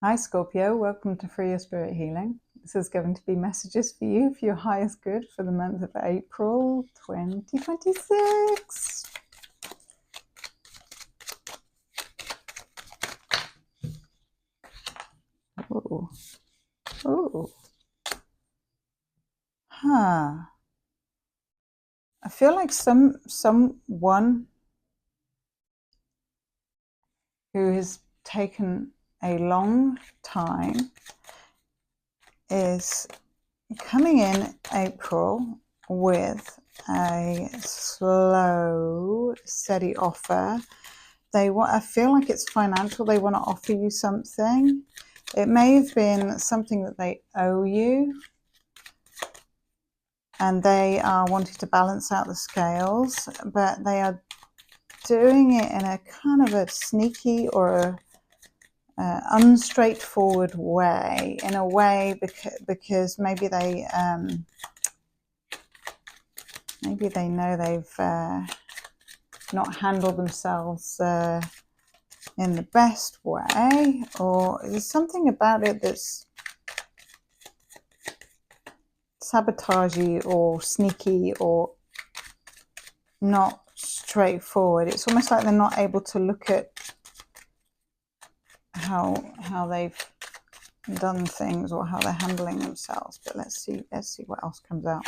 Hi Scorpio, welcome to Free Your Spirit Healing. This is going to be messages for you for your highest good for the month of April 2026. Oh, oh, huh. I feel like someone who has taken a long time is coming in April with a slow, steady offer. I feel like it's financial. They want to offer you something. It may have been something that they owe you, and they are wanting to balance out the scales, but they are doing it in a kind of a sneaky or unstraightforward way, in a way because maybe they know they've not handled themselves in the best way, or there's something about it that's sabotagey or sneaky or not straightforward. It's almost like they're not able to look at how they've done things or how they're handling themselves. But let's see what else comes out.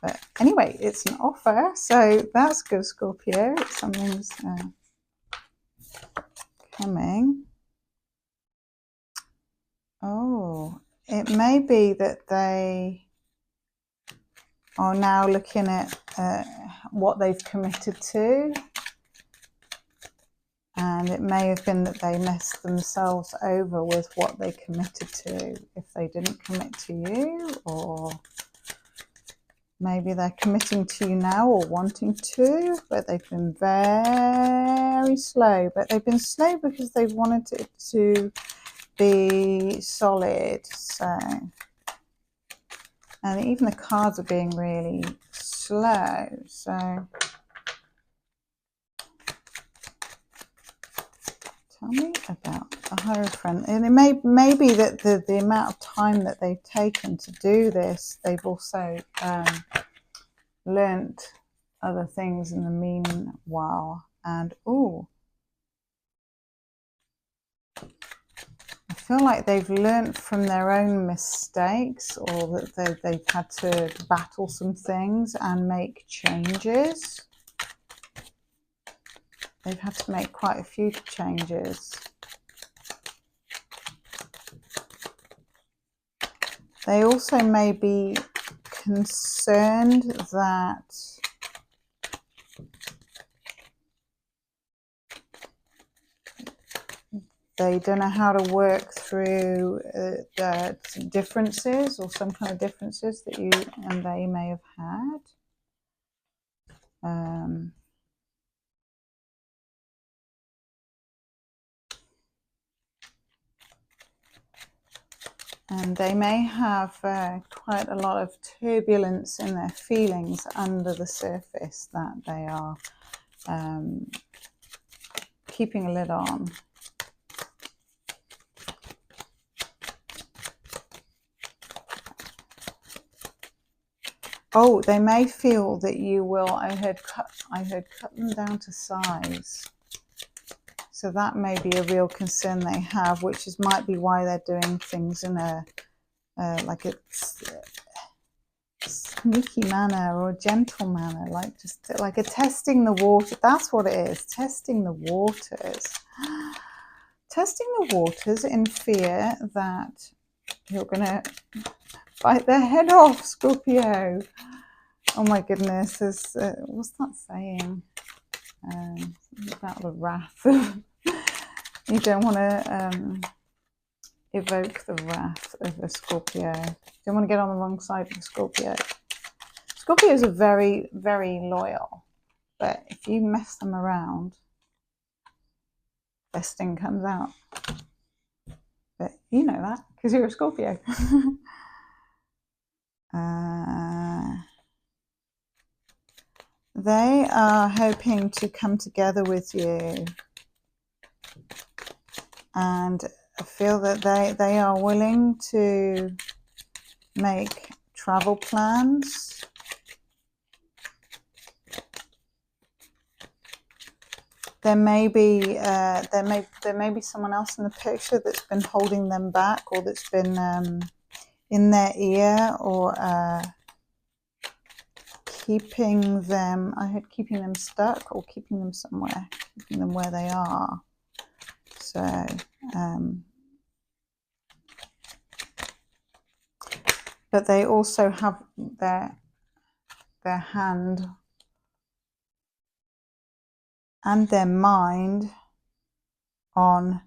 But anyway, it's an offer, so that's good, Scorpio. Something's coming. Oh, it may be that they are now looking at what they've committed to, and it may have been that they messed themselves over with what they committed to if they didn't commit to you, or maybe they're committing to you now or wanting to, but they've been very slow. But they've been slow because they've wanted it to be solid. So, and even the cards are being really slow. So tell me about the Hierophant. And it may be that the amount of time that they've taken to do this, they've also learnt other things in the meanwhile. And I feel like they've learnt from their own mistakes, or that they've had to battle some things and make changes. They've had to make quite a few changes. They also may be concerned that they don't know how to work through the differences, or some kind of differences that you and they may have had. And they may have quite a lot of turbulence in their feelings under the surface that they are keeping a lid on. Oh, they may feel that you will, I heard cut them down to size. So that may be a real concern they have, which might be why they're doing things in a like a sneaky manner or a gentle manner, like just like a testing the water. That's what it is, testing the waters. Testing the waters in fear that you're going to bite their head off, Scorpio. Oh my goodness, what's that saying? About the wrath. You don't want to evoke the wrath of a Scorpio. You don't want to get on the wrong side of a Scorpio. Scorpios are very, very loyal, but if you mess them around, their sting comes out. But you know that because you're a Scorpio. They are hoping to come together with you and I feel that they are willing to make travel plans. There may be someone else in the picture that's been holding them back, or that's been in their ear, or keeping them. I heard keeping them stuck, or keeping them somewhere, keeping them where they are. So, but they also have their hand and their mind on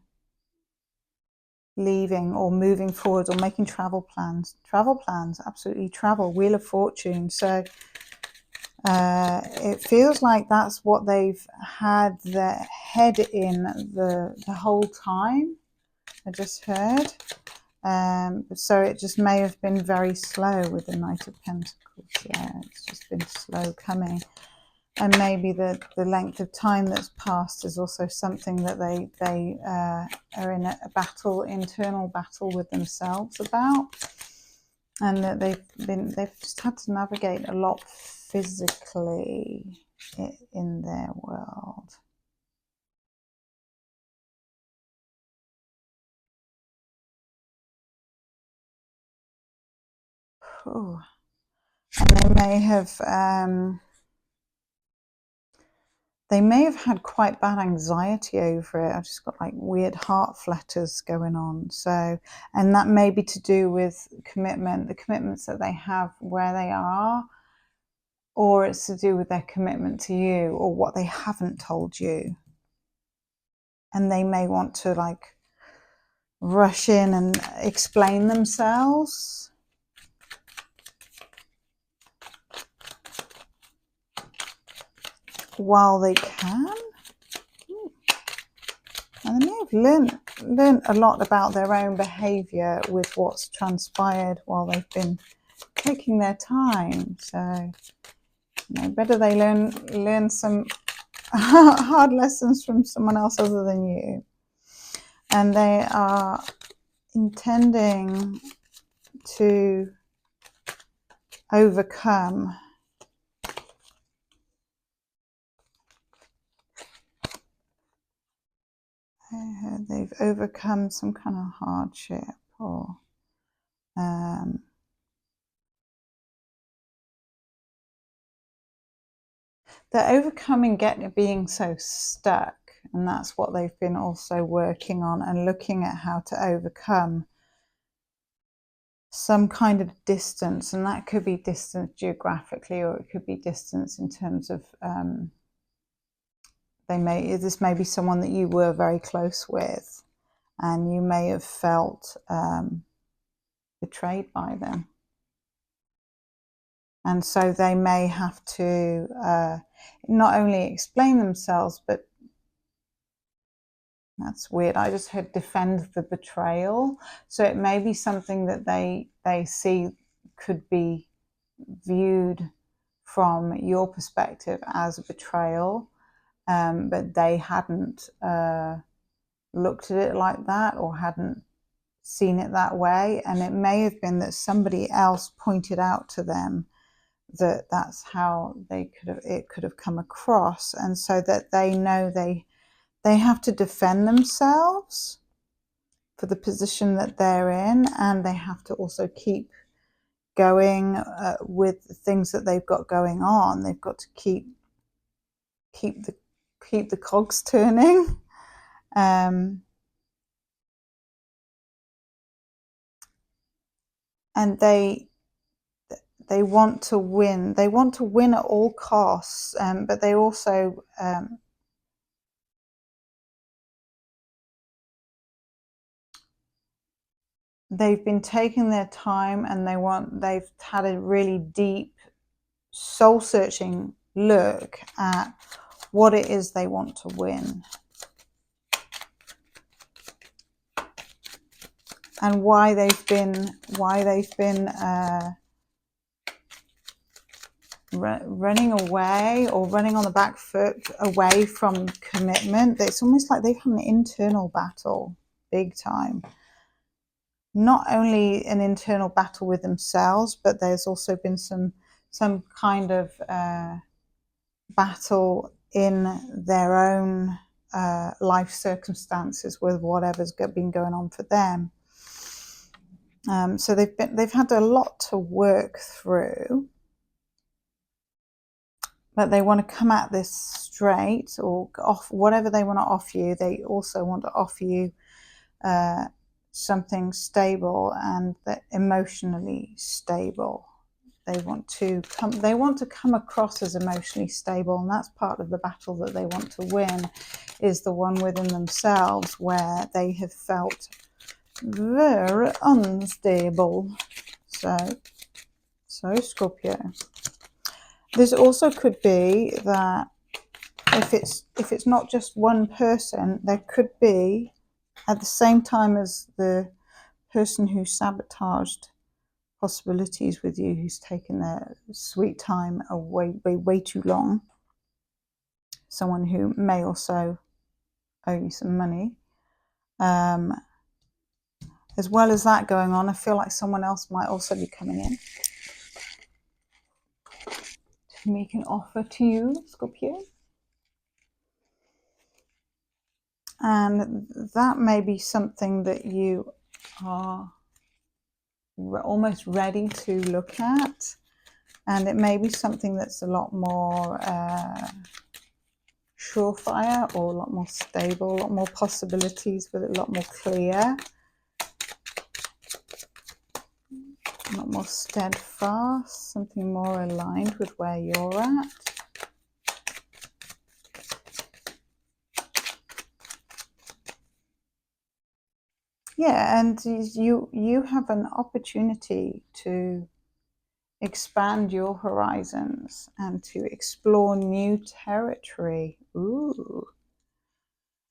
leaving or moving forward or making travel plans. Travel plans, absolutely, travel, Wheel of Fortune. So it feels like that's what they've had their head in the whole time, I just heard. So it just may have been very slow with the Knight of Pentacles. Yeah, it's just been slow coming. And maybe the length of time that's passed is also something that they are in a battle, internal battle with themselves about, and that they've just had to navigate a lot physically in their world. Ooh. And they may have had quite bad anxiety over it. I've just got like weird heart flutters going on. So, and that may be to do with commitment, the commitments that they have where they are, or it's to do with their commitment to you or what they haven't told you. And they may want to like rush in and explain themselves. While they can. And they may have learned a lot about their own behaviour with what's transpired while they've been taking their time. So, you know, better they learn some hard lessons from someone else other than you. And they are intending to overcome they've overcome some kind of hardship, or they're overcoming being so stuck, and that's what they've been also working on and looking at how to overcome some kind of distance. And that could be distance geographically, or it could be distance in terms of this may be someone that you were very close with, and you may have felt betrayed by them. And so they may have to not only explain themselves, but that's weird. I just heard defend the betrayal. So it may be something that they see could be viewed from your perspective as a betrayal, but they hadn't looked at it like that, or hadn't seen it that way. And it may have been that somebody else pointed out to them that that's how it could have come across, and so that they know they have to defend themselves for the position that they're in, and they have to also keep going with the things that they've got going on. They've got to keep the cogs turning. And they want to win. They want to win at all costs, but they also they've been taking their time, and they've had a really deep, soul-searching look at what it is they want to win, and why they've been running away, or running on the back foot away from commitment. It's almost like they've had an internal battle. big time. Not only an internal battle with themselves, but there's also been some kind of battle in their own life circumstances with whatever's been going on for them. So they've had a lot to work through, but they want to come at this straight, or off whatever they want to offer you. They also want to offer you something stable and that emotionally stable. They want to come across as emotionally stable, and that's part of the battle that they want to win, is the one within themselves where they have felt very unstable. So Scorpio, this also could be that if it's not just one person, there could be, at the same time as the person who sabotaged possibilities with you, who's taken their sweet time away way too long, someone who may also owe you some money. As well as that going on, I feel like someone else might also be coming in to make an offer to you, Scorpio. And that may be something that you are almost ready to look at. And it may be something that's a lot more surefire, or a lot more stable, a lot more possibilities, with a lot more clear, a lot more steadfast, something more aligned with where you're at. Yeah, and you have an opportunity to expand your horizons and to explore new territory. Ooh.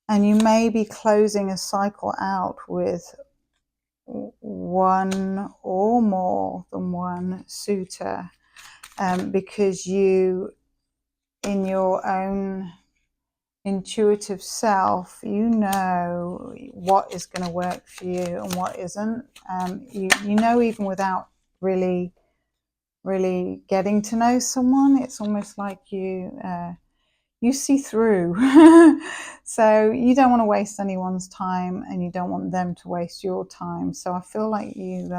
And you may be closing a cycle out with one or more than one suitor, because you, in your own intuitive self, you know what is going to work for you and what isn't. You know, even without really getting to know someone, it's almost like you see through. So you don't want to waste anyone's time, and you don't want them to waste your time. So I feel like you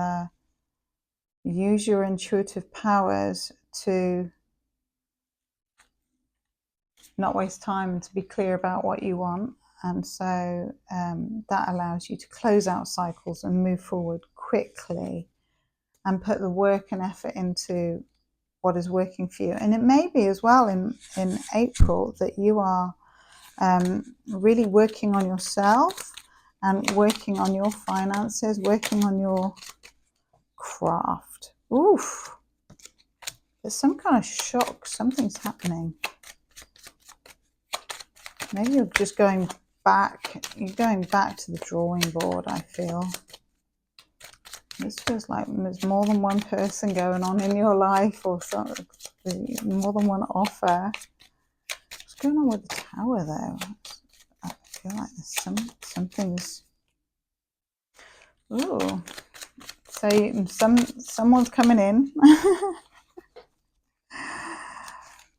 use your intuitive powers to not waste time and to be clear about what you want. And so that allows you to close out cycles and move forward quickly and put the work and effort into what is working for you. And it may be as well in April that you are really working on yourself and working on your finances, working on your craft. Oof. There's some kind of shock. Something's happening. Maybe you're just going back. You're going back to the drawing board, I feel. This feels like there's more than one person going on in your life, or something, more than one offer. What's going on with the Tower, though? I feel like there's something's... Ooh. So someone's coming in.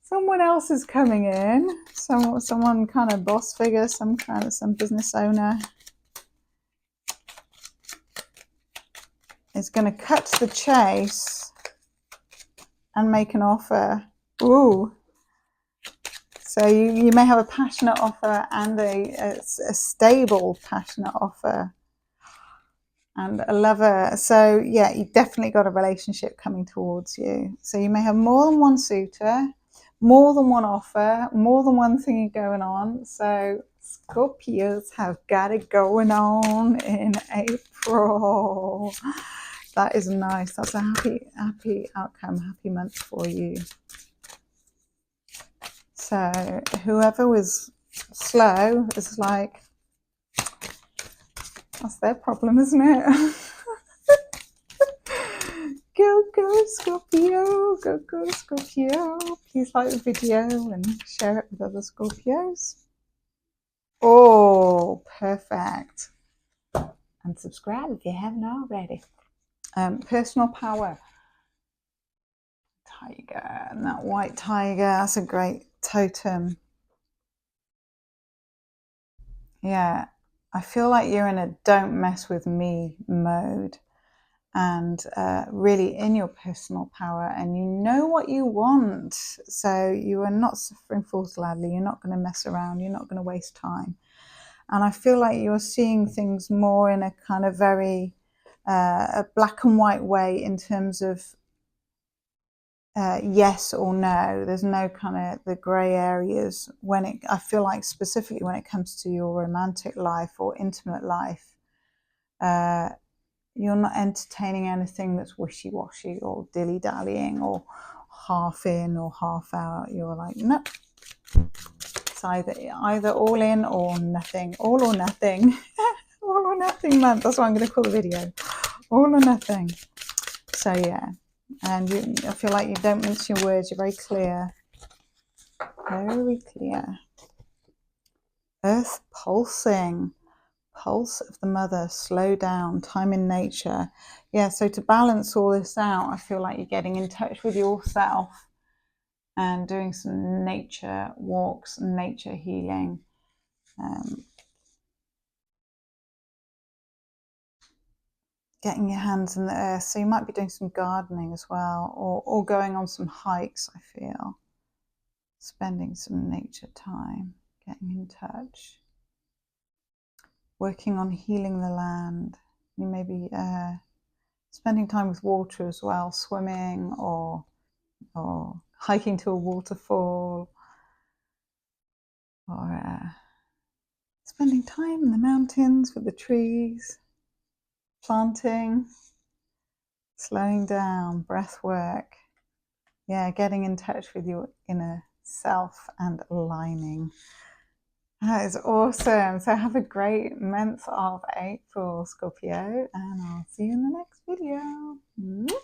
Someone else is coming in. Someone kind of boss figure, some business owner is going to cut to the chase and make an offer. Ooh. So you may have a passionate offer and a stable passionate offer, and a lover. So yeah, you definitely got a relationship coming towards you. So you may have more than one suitor, more than one offer, more than one thing going on. So Scorpios have got it going on in April. That is nice. That's a happy outcome, happy month for you. So whoever was slow is like, that's their problem, isn't it? Go Scorpio, go Scorpio. Please like the video and share it with other Scorpios. Oh, perfect. and subscribe if you haven't already. Personal power. Tiger, and that white tiger, that's a great totem. Yeah, I feel like you're in a don't mess with me mode, and really in your personal power, and you know what you want, so you are not suffering fools gladly. You're not going to mess around, you're not going to waste time. And I feel like you're seeing things more in a kind of very a black and white way, in terms of yes or no. There's no kind of the grey areas when it, I feel like specifically when it comes to your romantic life or intimate life, you're not entertaining anything that's wishy-washy or dilly-dallying or half in or half out. You're like, nope, it's either all in or nothing, all or nothing. All or nothing month, that's what I'm going to call the video, all or nothing. So yeah, and I feel like you don't mince your words, you're very clear. Very clear. Earth pulsing. Pulse of the mother, slow down, time in nature. Yeah, so to balance all this out, I feel like you're getting in touch with yourself and doing some nature walks, nature healing. Getting your hands in the earth. So you might be doing some gardening as well, or going on some hikes, I feel. Spending some nature time, getting in touch. Working on healing the land. You may be spending time with water as well, swimming or hiking to a waterfall, or spending time in the mountains with the trees, planting, slowing down, breath work. Yeah, getting in touch with your inner self and aligning. That is awesome. So have a great month of April, Scorpio, and I'll see you in the next video.